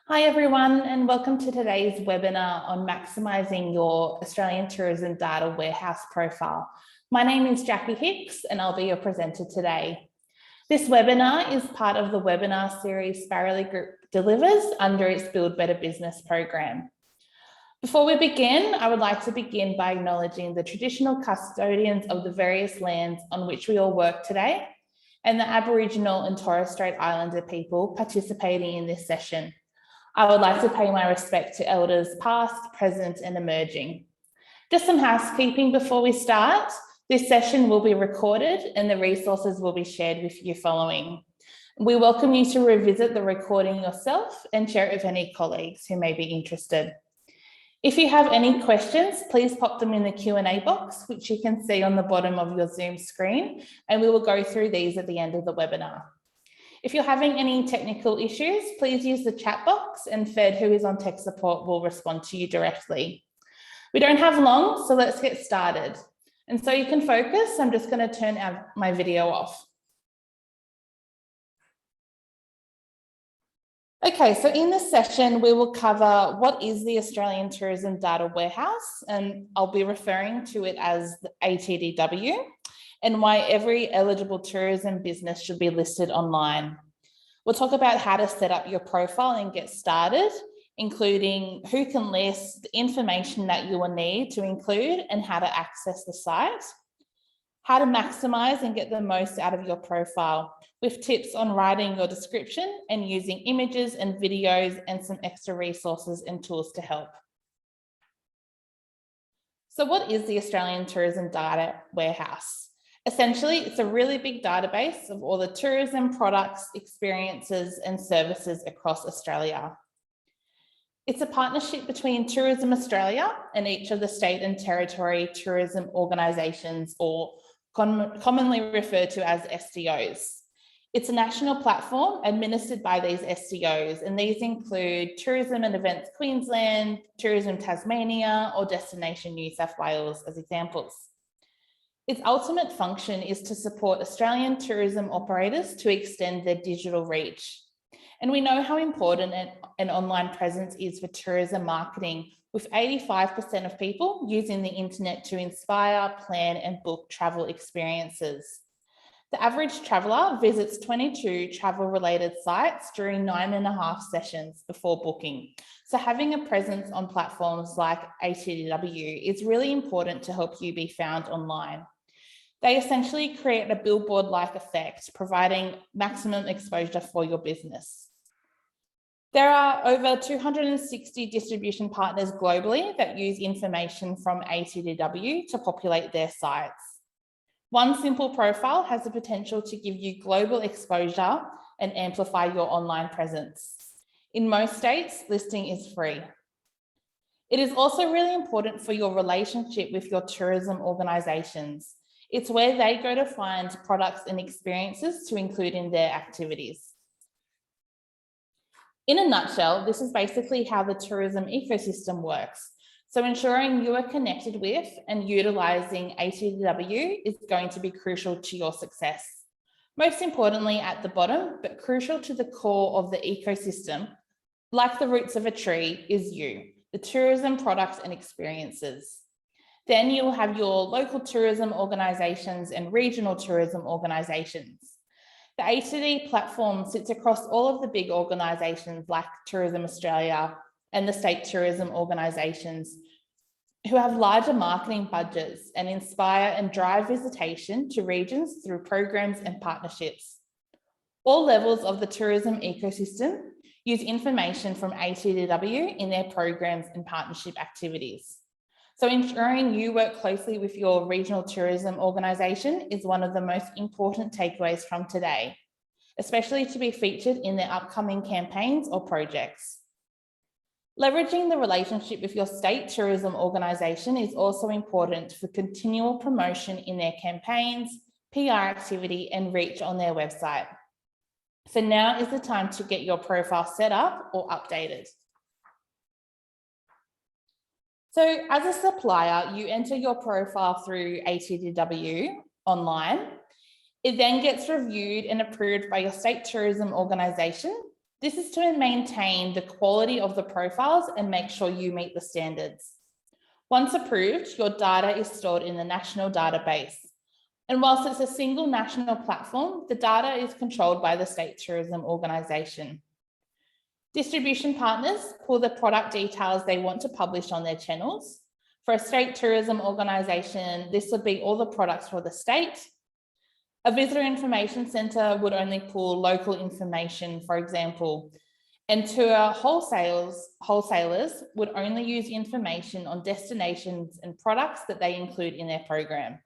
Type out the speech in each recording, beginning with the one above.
Hi everyone, and welcome to today's webinar on maximising your Australian tourism data warehouse profile. My name is Jackie Hicks and I'll be your presenter today. This webinar is part of the webinar series Sparrowly Group delivers under its Build Better Business program. Before we begin, I would like to begin by acknowledging the traditional custodians of the various lands on which we all work today and the Aboriginal and Torres Strait Islander people participating in this session. I would like to pay my respect to elders past, present, and emerging. Just some housekeeping before we start. This session will be recorded and the resources will be shared with you following. We welcome you to revisit the recording yourself and share it with any colleagues who may be interested. If you have any questions, please pop them in the Q&A box, which you can see on the bottom of your Zoom screen, and we will go through these at the end of the webinar. If you're having any technical issues, please use the chat box and Fed, who is on tech support, will respond to you directly. We don't have long, so let's get started. And so you can focus, I'm just going to turn my video off. Okay, so in this session, we will cover what is the Australian Tourism Data Warehouse, and I'll be referring to it as the ATDW, and why every eligible tourism business should be listed online. We'll talk about how to set up your profile and get started, including who can list, the information that you will need to include, and how to access the site. How to maximize and get the most out of your profile, with tips on writing your description and using images and videos and some extra resources and tools to help. So what is the Australian Tourism Data Warehouse? Essentially, it's a really big database of all the tourism products, experiences, and services across Australia. It's a partnership between Tourism Australia and each of the state and territory tourism organisations, or commonly referred to as STOs. It's a national platform administered by these STOs, and these include Tourism and Events Queensland, Tourism Tasmania, or Destination New South Wales as examples. Its ultimate function is to support Australian tourism operators to extend their digital reach. And we know how important an online presence is for tourism marketing, with 85% of people using the internet to inspire, plan, and book travel experiences. The average traveller visits 22 travel-related sites during 9.5 sessions before booking. So having a presence on platforms like ATDW is really important to help you be found online. They essentially create a billboard-like effect, providing maximum exposure for your business. There are over 260 distribution partners globally that use information from ATDW to populate their sites. One simple profile has the potential to give you global exposure and amplify your online presence. In most states, listing is free. It is also really important for your relationship with your tourism organisations. It's where they go to find products and experiences to include in their activities. In a nutshell, this is basically how the tourism ecosystem works. So ensuring you are connected with and utilising ATDW is going to be crucial to your success. Most importantly, at the bottom, but crucial to the core of the ecosystem, like the roots of a tree, is you, the tourism products and experiences. Then you'll have your local tourism organisations and regional tourism organisations. The ATD platform sits across all of the big organisations like Tourism Australia and the state tourism organisations, who have larger marketing budgets and inspire and drive visitation to regions through programs and partnerships. All levels of the tourism ecosystem use information from ATDW in their programs and partnership activities. So ensuring you work closely with your regional tourism organisation is one of the most important takeaways from today, especially to be featured in their upcoming campaigns or projects. Leveraging the relationship with your state tourism organisation is also important for continual promotion in their campaigns, PR activity, and reach on their website. So now is the time to get your profile set up or updated. So as a supplier, you enter your profile through ATDW online. It then gets reviewed and approved by your state tourism organisation, This is to maintain the quality of the profiles and make sure you meet the standards. Once approved, your data is stored in the national database. And whilst it's a single national platform, the data is controlled by the State Tourism Organisation. Distribution partners pull the product details they want to publish on their channels. For a state tourism organisation, this would be all the products for the state. A visitor information centre would only pull local information, for example, and tour wholesalers would only use information on destinations and products that they include in their program.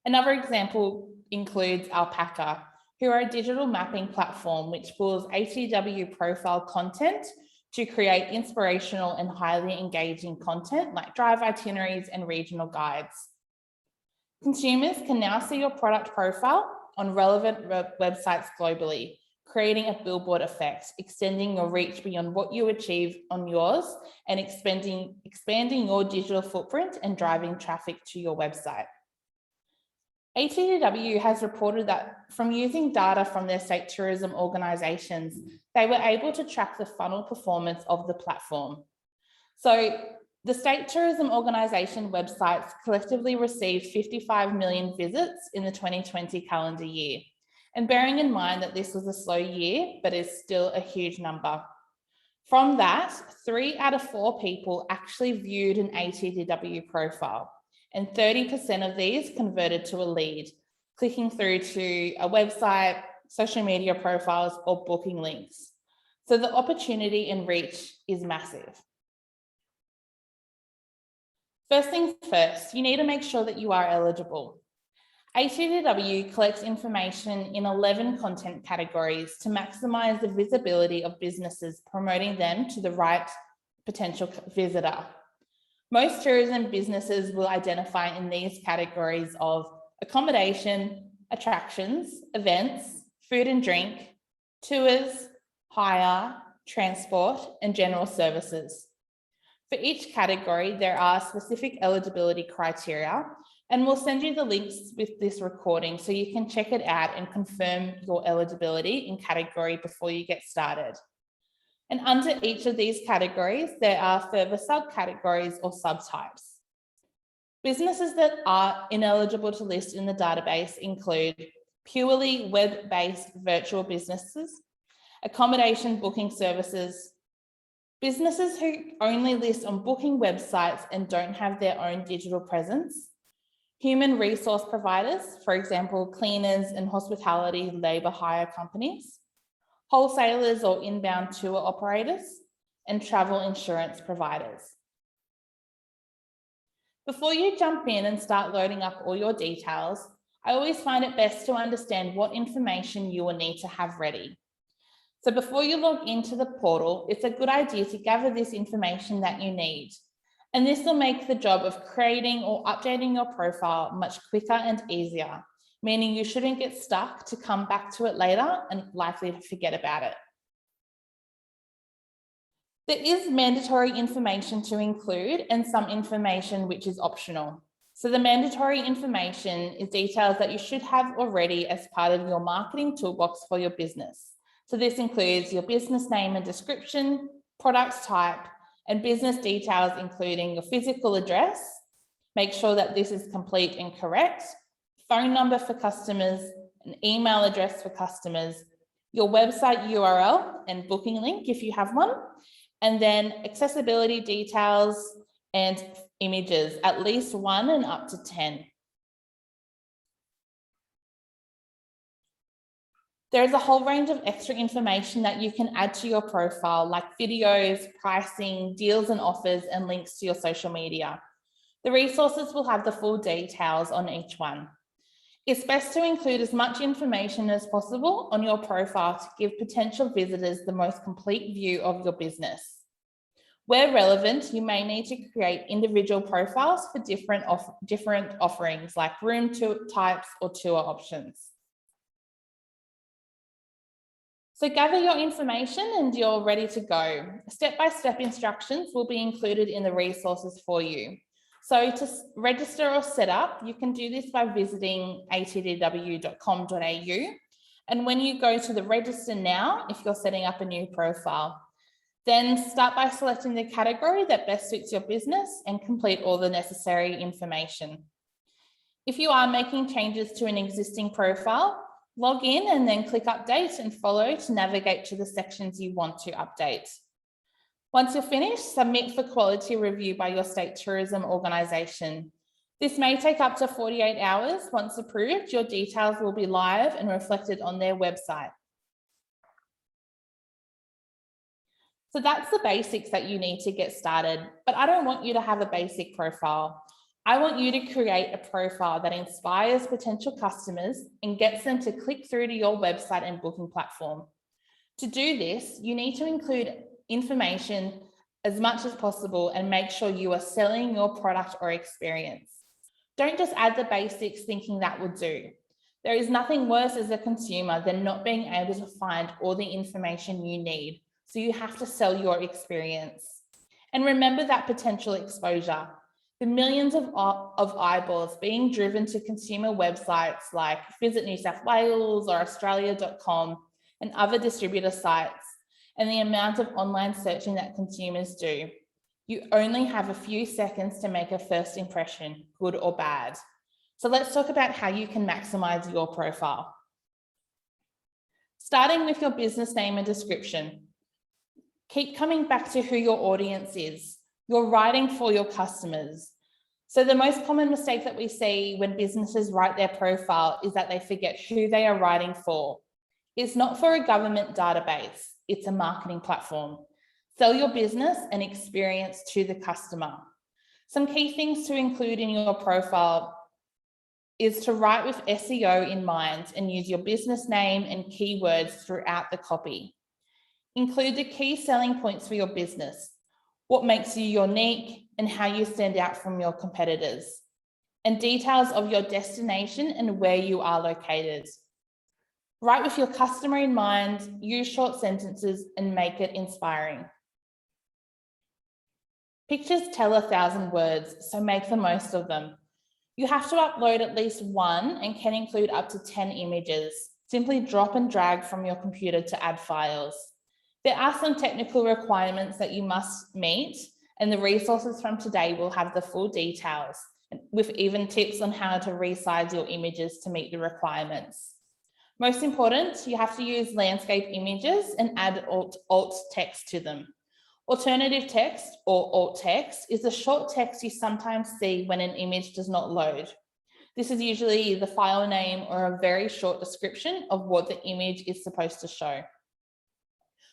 Another example includes Alpaca, who are a digital mapping platform which pulls ATDW profile content to create inspirational and highly engaging content like drive itineraries and regional guides. Consumers can now see your product profile on relevant websites globally, creating a billboard effect, extending your reach beyond what you achieve on yours and expanding your digital footprint and driving traffic to your website. ATDW has reported that from using data from their state tourism organisations, they were able to track the funnel performance of the platform. So the state tourism organisation websites collectively received 55 million visits in the 2020 calendar year. And bearing in mind that this was a slow year, but is still a huge number. From that, 3 out of 4 people actually viewed an ATDW profile. And 30% of these converted to a lead, clicking through to a website, social media profiles, or booking links. So the opportunity and reach is massive. First things first, you need to make sure that you are eligible. ATDW collects information in 11 content categories to maximise the visibility of businesses, promoting them to the right potential visitor. Most tourism businesses will identify in these categories of accommodation, attractions, events, food and drink, tours, hire, transport, and general services. For each category, there are specific eligibility criteria, and we'll send you the links with this recording so you can check it out and confirm your eligibility in category before you get started. And under each of these categories, there are further subcategories or subtypes. Businesses that are ineligible to list in the database include purely web-based virtual businesses, accommodation booking services, businesses who only list on booking websites and don't have their own digital presence, human resource providers, for example, cleaners and hospitality labour hire companies, wholesalers or inbound tour operators, and travel insurance providers. Before you jump in and start loading up all your details, I always find it best to understand what information you will need to have ready. So before you log into the portal, it's a good idea to gather this information that you need. And this will make the job of creating or updating your profile much quicker and easier, meaning you shouldn't get stuck to come back to it later and likely to forget about it. There is mandatory information to include and some information which is optional. So the mandatory information is details that you should have already as part of your marketing toolbox for your business. So this includes your business name and description, product type, and business details, including your physical address. Make sure that this is complete and correct. Phone number for customers, an email address for customers, your website URL and booking link if you have one, and then accessibility details and images, at least 1 and up to 10. There's a whole range of extra information that you can add to your profile, like videos, pricing, deals and offers, and links to your social media. The resources will have the full details on each one. It's best to include as much information as possible on your profile to give potential visitors the most complete view of your business. Where relevant, you may need to create individual profiles for different offerings like room types or tour options. So gather your information and you're ready to go. Step-by-step instructions will be included in the resources for you. So to register or set up, you can do this by visiting atdw.com.au And when you go to the register now, if you're setting up a new profile, then start by selecting the category that best suits your business and complete all the necessary information. If you are making changes to an existing profile, log in and then click update and follow to navigate to the sections you want to update. Once you're finished, submit for quality review by your state tourism organisation. This may take up to 48 hours. Once approved, your details will be live and reflected on their website. So that's the basics that you need to get started, but I don't want you to have a basic profile. I want you to create a profile that inspires potential customers and gets them to click through to your website and booking platform. To do this, you need to include information as much as possible and make sure you are selling your product or experience. Don't just add the basics thinking that will do. There is nothing worse as a consumer than not being able to find all the information you need. So you have to sell your experience. And remember that potential exposure. The millions of eyeballs being driven to consumer websites like Visit New South Wales or Australia.com and other distributor sites, and the amount of online searching that consumers do. You only have a few seconds to make a first impression, good or bad. So let's talk about how you can maximize your profile. Starting with your business name and description. Keep coming back to who your audience is. You're writing for your customers. So the most common mistake that we see when businesses write their profile is that they forget who they are writing for. It's not for a government database, it's a marketing platform. Sell your business and experience to the customer. Some key things to include in your profile is to write with SEO in mind and use your business name and keywords throughout the copy. Include the key selling points for your business, what makes you unique and how you stand out from your competitors, and details of your destination and where you are located. Write with your customer in mind, use short sentences and make it inspiring. Pictures tell 1,000 words, so make the most of them. You have to upload at least one and can include up to 10 images. Simply drop and drag from your computer to add files. There are some technical requirements that you must meet, and the resources from today will have the full details, with even tips on how to resize your images to meet the requirements. Most important, you have to use landscape images and add alt text to them. Alternative text, or alt text, is the short text you sometimes see when an image does not load. This is usually the file name or a very short description of what the image is supposed to show.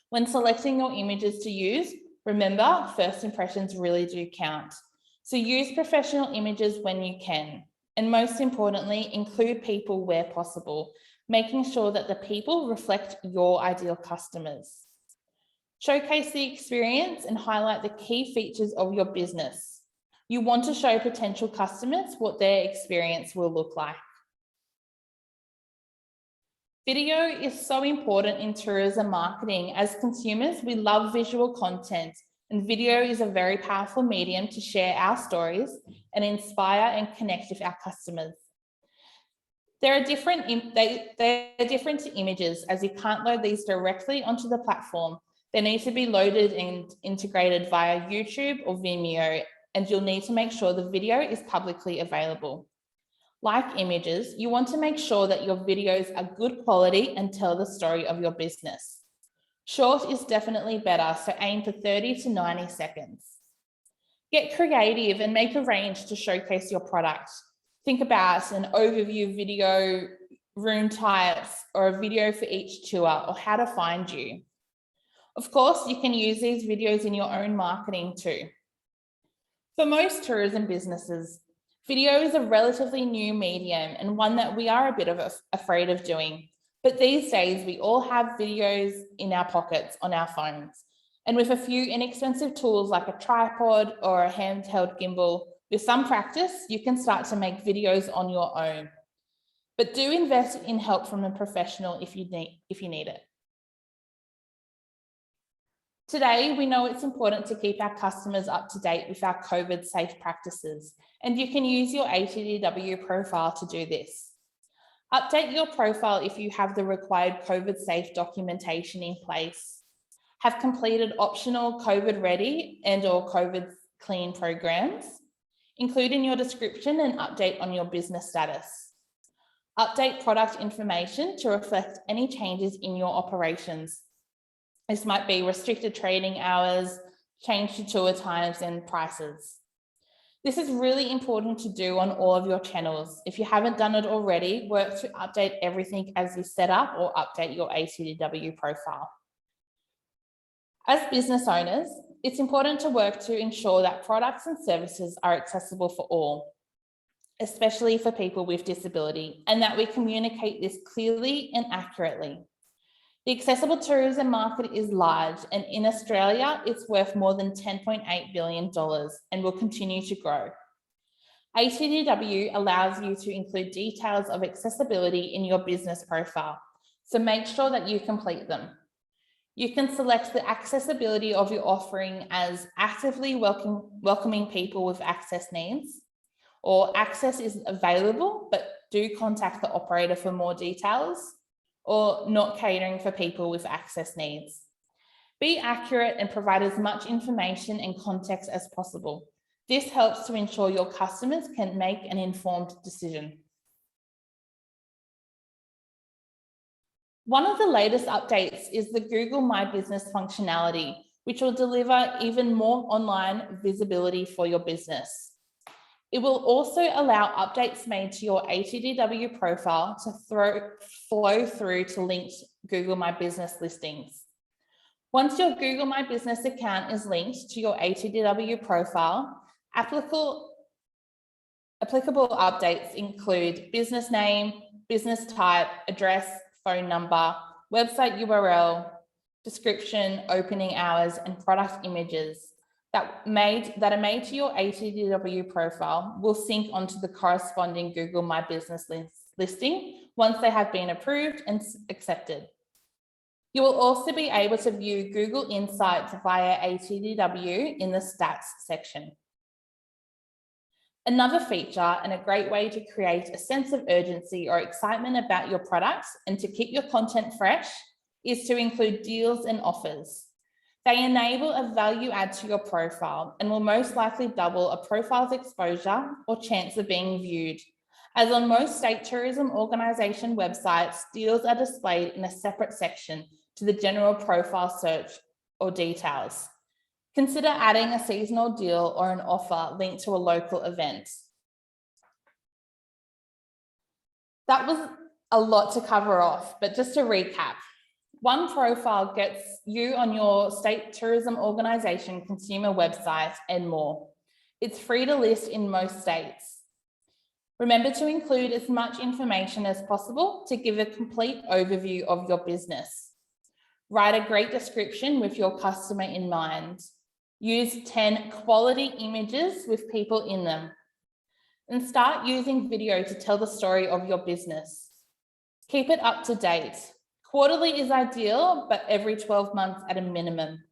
When selecting your images to use, remember, first impressions really do count. So use professional images when you can. And most importantly, include people where possible, making sure that the people reflect your ideal customers. Showcase the experience and highlight the key features of your business. You want to show potential customers what their experience will look like. Video is so important in tourism marketing. As consumers, we love visual content, and video is a very powerful medium to share our stories and inspire and connect with our customers. They're different to images, as you can't load these directly onto the platform. They need to be loaded and integrated via YouTube or Vimeo, and you'll need to make sure the video is publicly available. Like images, you want to make sure that your videos are good quality and tell the story of your business. Short is definitely better, so aim for 30 to 90 seconds. Get creative and make a range to showcase your product. Think about an overview video, room types, or a video for each tour, or how to find you. Of course, you can use these videos in your own marketing too. For most tourism businesses, video is a relatively new medium and one that we are a bit afraid of doing. But these days, we all have videos in our pockets on our phones. And with a few inexpensive tools like a tripod or a handheld gimbal, with some practice, you can start to make videos on your own. But do invest in help from a professional if you need it. Today, we know it's important to keep our customers up to date with our COVID safe practices, and you can use your ATDW profile to do this. Update your profile if you have the required COVID-safe documentation in place. Have completed optional COVID-ready and/or COVID-clean programs. Include in your description an update on your business status. Update product information to reflect any changes in your operations. This might be restricted trading hours, change to tour times and prices. This is really important to do on all of your channels. If you haven't done it already, work to update everything as you set up or update your ATDW profile. As business owners, it's important to work to ensure that products and services are accessible for all, especially for people with disability, and that we communicate this clearly and accurately. The accessible tourism market is large, and in Australia, it's worth more than $10.8 billion and will continue to grow. ATDW allows you to include details of accessibility in your business profile, so make sure that you complete them. You can select the accessibility of your offering as actively welcoming people with access needs, or access is available, but do contact the operator for more details, or not catering for people with access needs. Be accurate and provide as much information and context as possible. This helps to ensure your customers can make an informed decision. One of the latest updates is the Google My Business functionality, which will deliver even more online visibility for your business. It will also allow updates made to your ATDW profile to flow through to linked Google My Business listings. Once your Google My Business account is linked to your ATDW profile, applicable updates include business name, business type, address, phone number, website URL, description, opening hours, and product images that are made to your ATDW profile will sync onto the corresponding Google My Business listing once they have been approved and accepted. You will also be able to view Google Insights via ATDW in the stats section. Another feature and a great way to create a sense of urgency or excitement about your products and to keep your content fresh is to include deals and offers. They enable a value add to your profile and will most likely double a profile's exposure or chance of being viewed. As on most state tourism organisation websites, deals are displayed in a separate section to the general profile search or details. Consider adding a seasonal deal or an offer linked to a local event. That was a lot to cover off, but just to recap, one profile gets you on your state tourism organisation consumer website and more. It's free to list in most states. Remember to include as much information as possible to give a complete overview of your business. Write a great description with your customer in mind. Use 10 quality images with people in them. And start using video to tell the story of your business. Keep it up to date. Quarterly is ideal, but every 12 months at a minimum.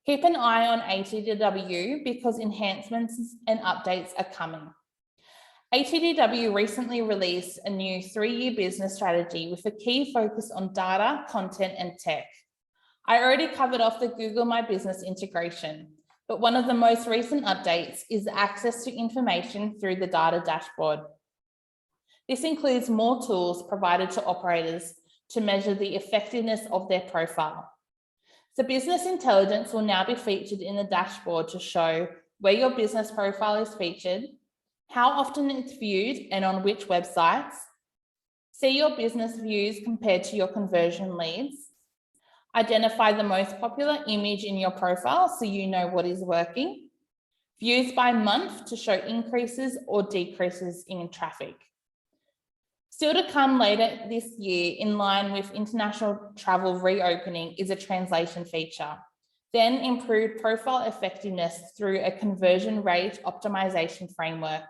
Keep an eye on ATDW because enhancements and updates are coming. ATDW recently released a new 3-year business strategy with a key focus on data, content, and tech. I already covered off the Google My Business integration, but one of the most recent updates is access to information through the data dashboard. This includes more tools provided to operators to measure the effectiveness of their profile. So business intelligence will now be featured in the dashboard to show where your business profile is featured, how often it's viewed and on which websites, see your business views compared to your conversion leads, identify the most popular image in your profile so you know what is working, views by month to show increases or decreases in traffic. Still to come later this year, in line with international travel reopening, is a translation feature. Then improved profile effectiveness through a conversion rate optimization framework,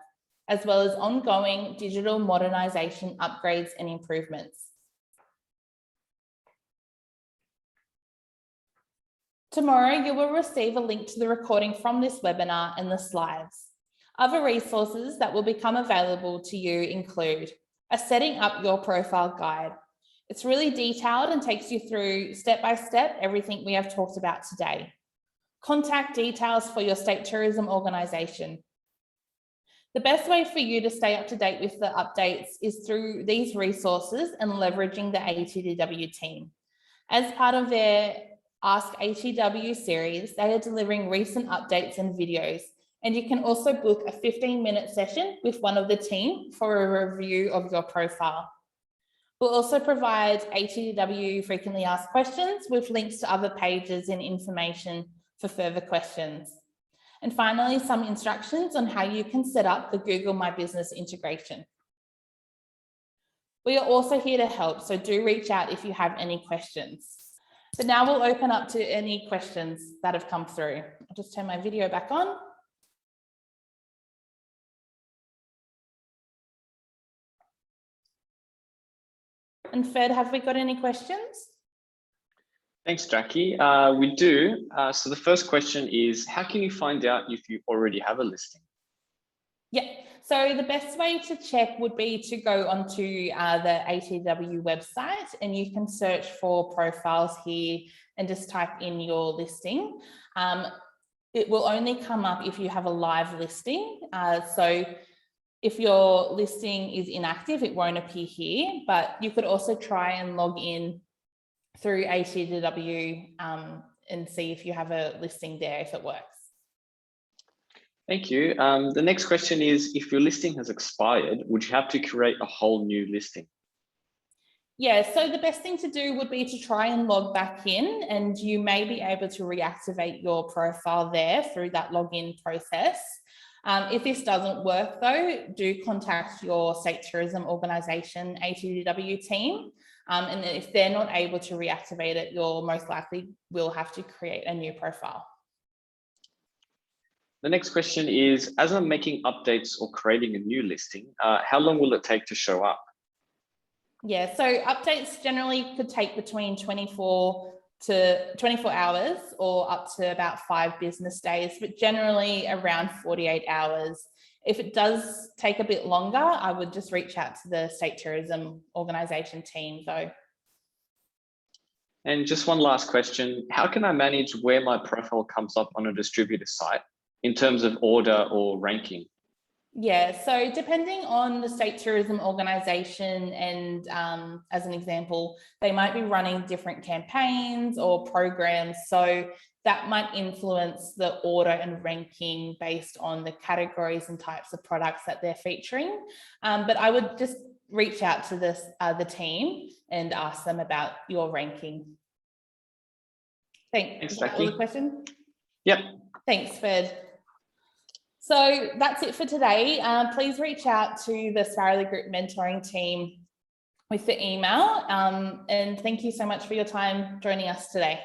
as well as ongoing digital modernization upgrades and improvements. Tomorrow, you will receive a link to the recording from this webinar and the slides. Other resources that will become available to you include a setting up your profile guide. It's really detailed and takes you through step by step everything we have talked about today. Contact details for your state tourism organisation. The best way for you to stay up to date with the updates is through these resources and leveraging the ATDW team. As part of their Ask ATW series, they are delivering recent updates and videos, and you can also book a 15-minute session with one of the team for a review of your profile. We'll also provide ATDW frequently asked questions with links to other pages and information for further questions. And finally, some instructions on how you can set up the Google My Business integration. We are also here to help, so do reach out if you have any questions. So now we'll open up to any questions that have come through. I'll just turn my video back on. And Fed, have we got any questions? Thanks, Jackie. We do. So the first question is, how can you find out if you already have a listing? Yeah, so the best way to check would be to go onto the ATW website, and you can search for profiles here and just type in your listing. It will only come up if you have a live listing. So if your listing is inactive, it won't appear here, but you could also try and log in through ATDW and see if you have a listing there, if it works. Thank you. The next question is, if your listing has expired, would you have to create a whole new listing? Yeah, so the best thing to do would be to try and log back in, and you may be able to reactivate your profile there through that login process. If this doesn't work though, do contact your state tourism organisation ATDW team. And if they're not able to reactivate it, you'll most likely will have to create a new profile. The next question is, as I'm making updates or creating a new listing, how long will it take to show up? Yeah, so updates generally could take between 24 hours or up to about 5 business days, but generally around 48 hours. If it does take a bit longer, I would just reach out to the state tourism organisation team though. And just one last question, how can I manage where my profile comes up on a distributor site in terms of order or ranking? Yeah, so depending on the state tourism organisation, and as an example, they might be running different campaigns or programs. So that might influence the order and ranking based on the categories and types of products that they're featuring. But I would just reach out to the team and ask them about your ranking. Thanks, Jackie. That was a question? Yep. Thanks, Fed. So that's it for today. Please reach out to the Sparrowly Group mentoring team with the email. And thank you so much for your time joining us today.